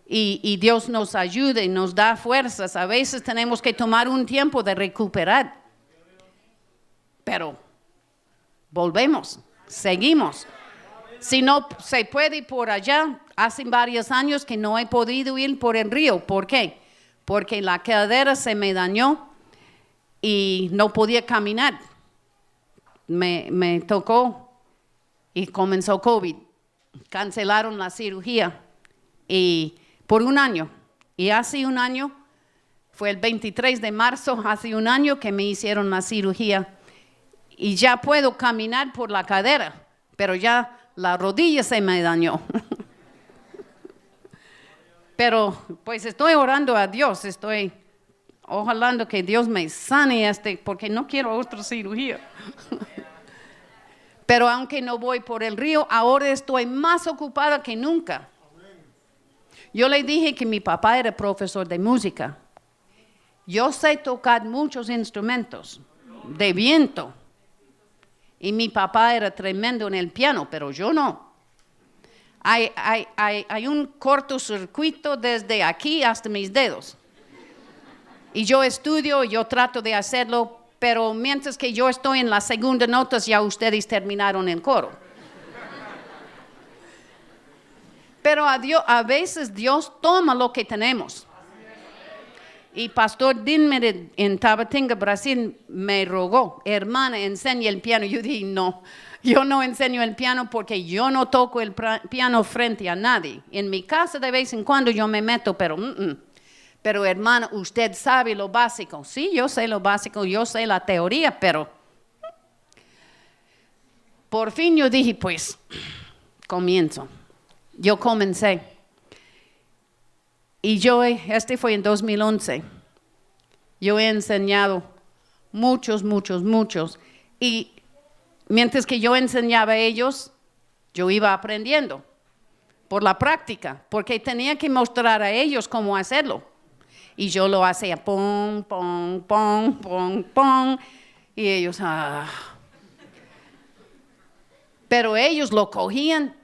Y Dios nos ayuda y nos da fuerzas. A veces tenemos que tomar un tiempo de recuperar, pero volvemos, seguimos. Si no se puede ir por allá, hace varios años que no he podido ir por el río. ¿Por qué? Porque la cadera se me dañó y no podía caminar. Me tocó y comenzó COVID. Cancelaron la cirugía y por un año Y hace un año, fue el 23 de marzo, hace un año que me hicieron la cirugía. Y ya puedo caminar por la cadera, pero ya la rodilla se me dañó. Pero pues estoy orando a Dios, ojalá que Dios me sane porque no quiero otra cirugía. Pero aunque no voy por el río, ahora estoy más ocupada que nunca. Yo le dije que mi papá era profesor de música. Yo sé tocar muchos instrumentos de viento. Y mi papá era tremendo en el piano, pero yo no. Hay un cortocircuito desde aquí hasta mis dedos. Y yo estudio, yo trato de hacerlo, pero mientras que yo estoy en las segundas notas, ya ustedes terminaron el coro. Pero a veces Dios toma lo que tenemos. Y Pastor Dinmer en Tabatinga, Brasil, me rogó, hermana, enseña el piano. Yo dije, no, yo no enseño el piano porque yo no toco el piano frente a nadie. En mi casa de vez en cuando yo me meto, pero hermana, usted sabe lo básico. Sí, yo sé lo básico, yo sé la teoría, pero por fin yo dije, pues, comienzo. Yo comencé. Y fue en 2011. Yo he enseñado muchos. Y mientras que yo enseñaba a ellos, yo iba aprendiendo por la práctica, porque tenía que mostrar a ellos cómo hacerlo. Y yo lo hacía pong, pong, pong, pong, pong. Y ellos, Pero ellos lo cogían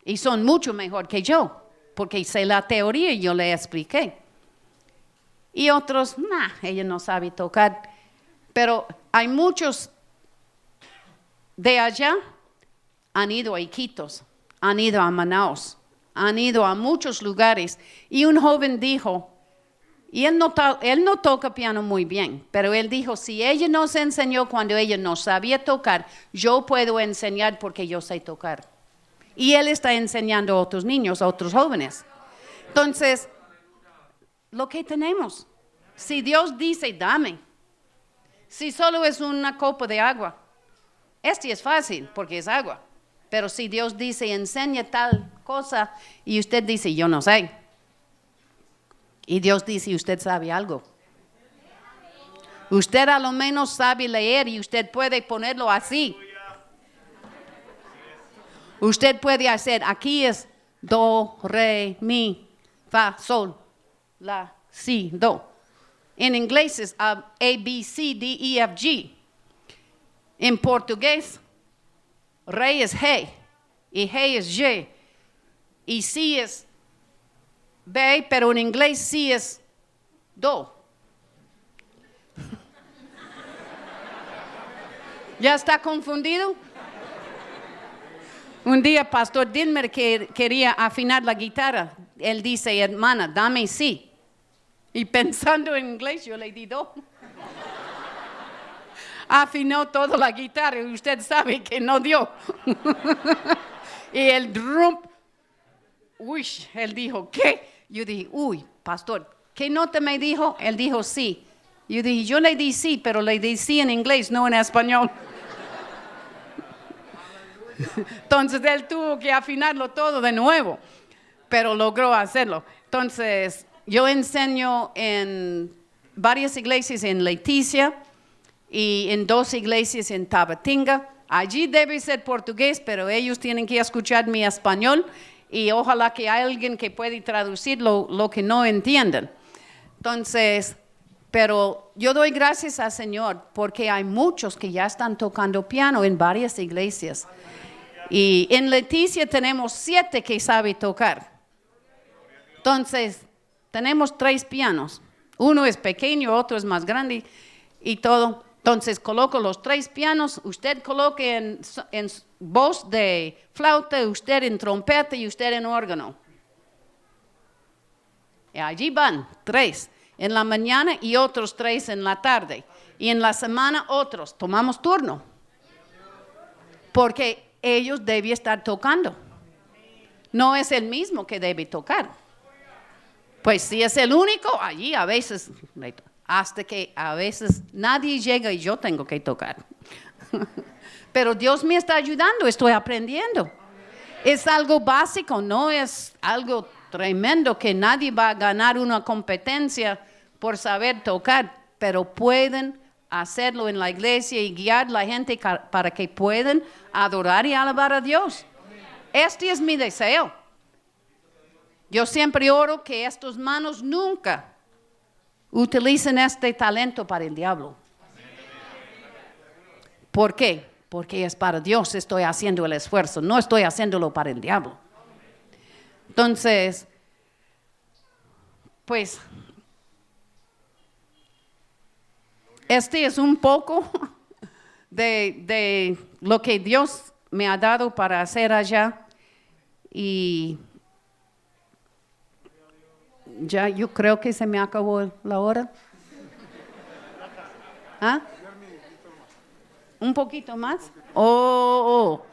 y son mucho mejor que yo. Porque sé la teoría y yo le expliqué. Y otros, ella no sabe tocar. Pero hay muchos de allá, han ido a Iquitos, han ido a Manaus, han ido a muchos lugares. Y un joven dijo, y él no toca piano muy bien, pero él dijo, si ella nos enseñó cuando ella no sabía tocar, yo puedo enseñar porque yo sé tocar. Y él está enseñando a otros niños, a otros jóvenes. Entonces, lo que tenemos, si Dios dice, dame, si solo es una copa de agua, es fácil porque es agua. Pero si Dios dice, enseña tal cosa, y usted dice, yo no sé. Y Dios dice, usted sabe algo. Usted a lo menos sabe leer y usted puede ponerlo así. Usted puede hacer, aquí es do, re, mi, fa, sol, la, si, do. En inglés es A, B, C, D, E, F, G. En portugués, re es G, y G es G, y si es B, pero en inglés si es do. ¿Ya está confundido? Un día Pastor Dinmer quería afinar la guitarra. Él dice, hermana, dame sí. Y pensando en inglés, yo le di do. Afinó toda la guitarra y usted sabe que no dio. Y el drum, él dijo, ¿qué? Yo dije, pastor, ¿qué nota me dijo? Él dijo sí. Yo dije, yo le di sí, pero le di sí en inglés, no en español. Entonces él tuvo que afinarlo todo de nuevo, pero logró hacerlo. Entonces yo enseño en varias iglesias en Leticia y en 2 iglesias en Tabatinga. Allí debe ser portugués, pero ellos tienen que escuchar mi español y ojalá que haya alguien que pueda traducir lo que no entienden. Entonces, pero yo doy gracias al Señor porque hay muchos que ya están tocando piano en varias iglesias. Y en Leticia tenemos 7 que saben tocar. Entonces, tenemos 3 pianos. Uno es pequeño, otro es más grande y todo. Entonces, coloco los 3 pianos. Usted coloque en voz de flauta, usted en trompeta y usted en órgano. Y allí van 3 en la mañana y otros 3 en la tarde. Y en la semana otros. Tomamos turno. Porque ellos deben estar tocando. No es el mismo que debe tocar. Pues si es el único, allí a veces, hasta que a veces nadie llega y yo tengo que tocar. Pero Dios me está ayudando, estoy aprendiendo. Es algo básico, no es algo tremendo que nadie va a ganar una competencia por saber tocar, pero pueden hacerlo en la iglesia y guiar a la gente para que puedan adorar y alabar a Dios. Este es mi deseo. Yo siempre oro que estas manos nunca utilicen este talento para el diablo. ¿Por qué? Porque es para Dios, estoy haciendo el esfuerzo, no estoy haciéndolo para el diablo. Entonces, pues, este es un poco de lo que Dios me ha dado para hacer allá. Y ya yo creo que se me acabó la hora. ¿Ah? ¿Un poquito más? Oh.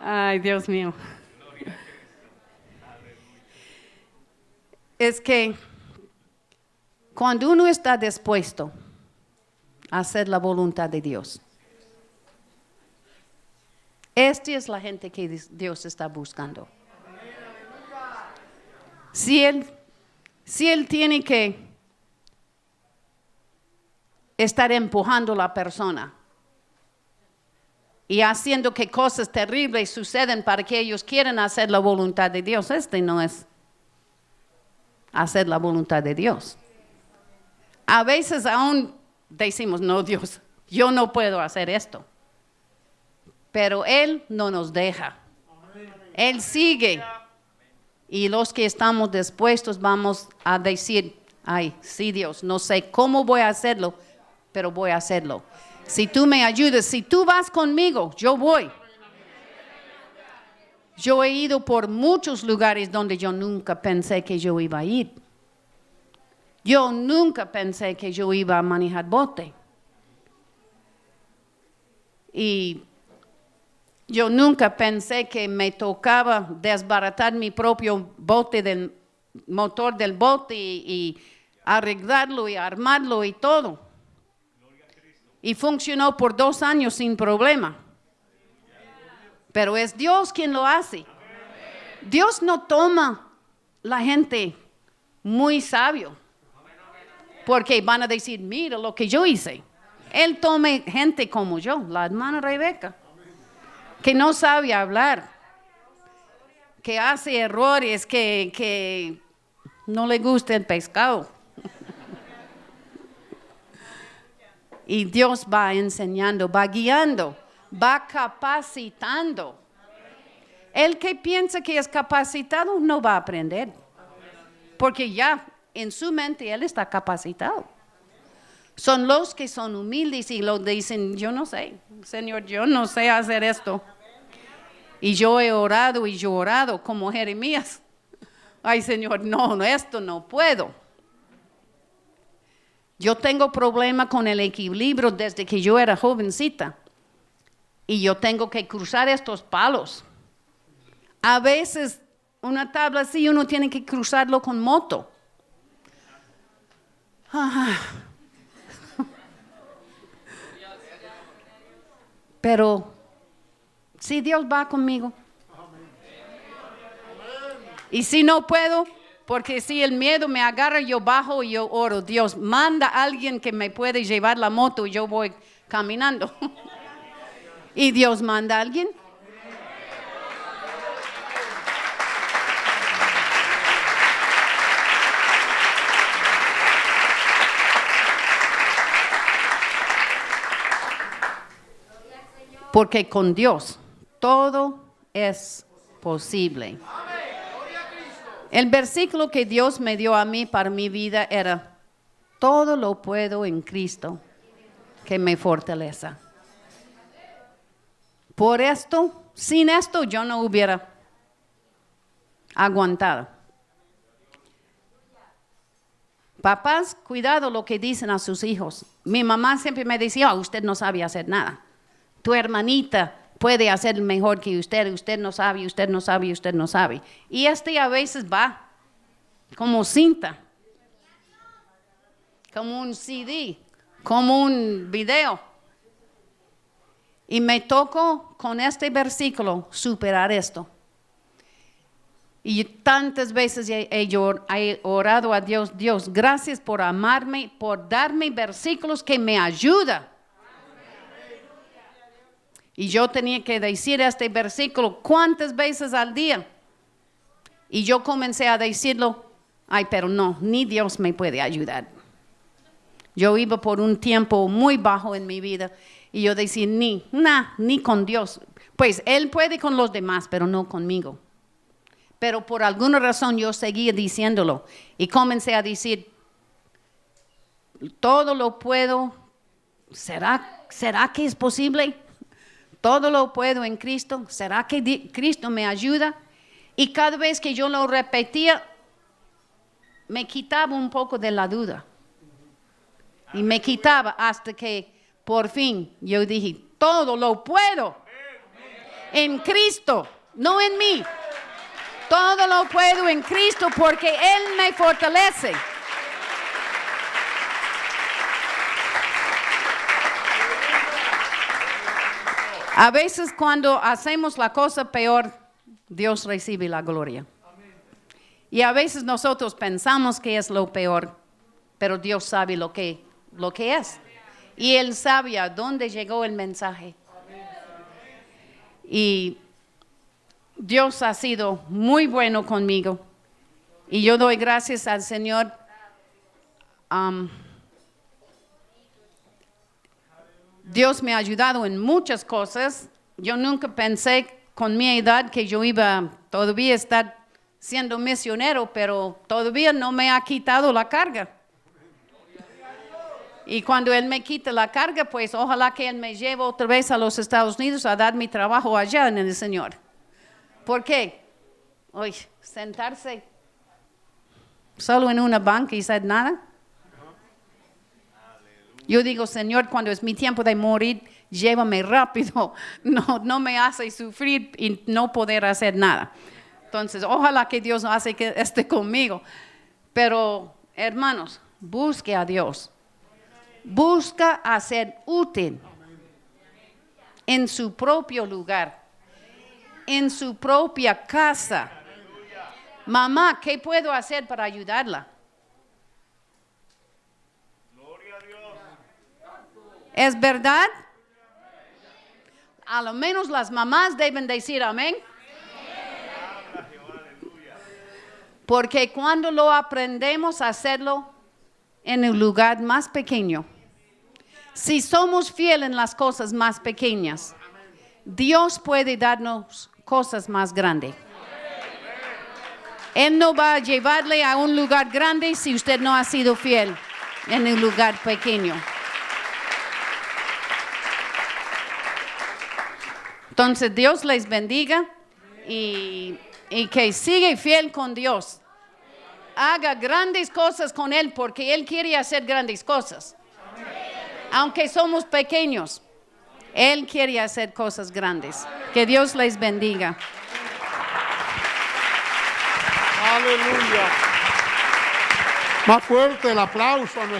Ay, Dios mío. Es que cuando uno está dispuesto a hacer la voluntad de Dios, esta es la gente que Dios está buscando. Si él tiene que estar empujando a la persona y haciendo que cosas terribles suceden para que ellos quieran hacer la voluntad de Dios, este no es hacer la voluntad de Dios. A veces aún decimos, no, Dios, yo no puedo hacer esto. Pero Él no nos deja. Él sigue. Y los que estamos dispuestos vamos a decir, ay, sí, Dios, no sé cómo voy a hacerlo, pero voy a hacerlo. Si tú me ayudas, si tú vas conmigo, yo voy. Yo he ido por muchos lugares donde yo nunca pensé que yo iba a ir. Yo nunca pensé que yo iba a manejar bote. Y yo nunca pensé que me tocaba desbaratar mi propio bote del motor del bote y arreglarlo y armarlo y todo. Y funcionó por 2 años sin problema. Pero es Dios quien lo hace. Dios no toma la gente muy sabio. Porque van a decir, mira lo que yo hice. Él toma gente como yo, la hermana Rebeca, que no sabe hablar, que hace errores, que no le gusta el pescado. Y Dios va enseñando, va guiando, va capacitando. El que piensa que es capacitado no va a aprender. Porque ya en su mente él está capacitado. Son los que son humildes y lo dicen, yo no sé, Señor, yo no sé hacer esto. Y yo he orado y llorado como Jeremías. Ay, Señor, no, esto no puedo. Yo tengo problema con el equilibrio desde que yo era jovencita. Y yo tengo que cruzar estos palos. A veces una tabla así uno tiene que cruzarlo con moto. Pero si Dios va conmigo. Y si no puedo, porque si el miedo me agarra, yo bajo y yo oro. Dios, manda a alguien que me puede llevar la moto y yo voy caminando. Y Dios manda a alguien. Porque con Dios todo es posible. El versículo que Dios me dio a mí para mi vida era, todo lo puedo en Cristo que me fortalece. Por esto, sin esto yo no hubiera aguantado. Papás, cuidado lo que dicen a sus hijos. Mi mamá siempre me decía, usted no sabe hacer nada. Tu hermanita puede hacer mejor que usted. Usted no sabe, usted no sabe, usted no sabe. Y a veces va como cinta, como un CD, como un video. Y me tocó con este versículo superar esto. Y tantas veces he orado a Dios, Dios, gracias por amarme, por darme versículos que me ayudan. Y yo tenía que decir este versículo cuántas veces al día. Y yo comencé a decirlo, ay, pero no, ni Dios me puede ayudar. Yo iba por un tiempo muy bajo en mi vida. Y yo decía, ni con Dios. Pues Él puede con los demás, pero no conmigo. Pero por alguna razón yo seguía diciéndolo. Y comencé a decir, todo lo puedo. ¿Será que es posible? Todo lo puedo en Cristo. ¿Será que Cristo me ayuda? Y cada vez que yo lo repetía, me quitaba un poco de la duda. Y me quitaba hasta que por fin yo dije, todo lo puedo en Cristo, no en mí. Todo lo puedo en Cristo porque Él me fortalece. A veces cuando hacemos la cosa peor, Dios recibe la gloria. Y a veces nosotros pensamos que es lo peor, pero Dios sabe lo que es. Y Él sabe a dónde llegó el mensaje. Y Dios ha sido muy bueno conmigo. Y yo doy gracias al Señor. Dios me ha ayudado en muchas cosas. Yo nunca pensé con mi edad que yo iba todavía a estar siendo misionero, pero todavía no me ha quitado la carga. Y cuando Él me quite la carga, pues ojalá que Él me lleve otra vez a los Estados Unidos a dar mi trabajo allá en el Señor. ¿Por qué? Hoy, sentarse solo en una banca y hacer nada. Yo digo, Señor, cuando es mi tiempo de morir, llévame rápido. No me hace sufrir y no poder hacer nada. Entonces, ojalá que Dios hace que esté conmigo. Pero, hermanos, busque a Dios. Busca a ser útil en su propio lugar, en su propia casa. Mamá, ¿qué puedo hacer para ayudarla? ¿Es verdad? A lo menos las mamás deben decir amén. Porque cuando lo aprendemos a hacerlo en el lugar más pequeño, si somos fieles en las cosas más pequeñas, Dios puede darnos cosas más grandes. Él no va a llevarle a un lugar grande si usted no ha sido fiel en el lugar pequeño. Entonces Dios les bendiga y que siga fiel con Dios. Haga grandes cosas con Él porque Él quiere hacer grandes cosas. Aunque somos pequeños, Él quiere hacer cosas grandes. Que Dios les bendiga. Aleluya. Más fuerte el aplauso a nuestro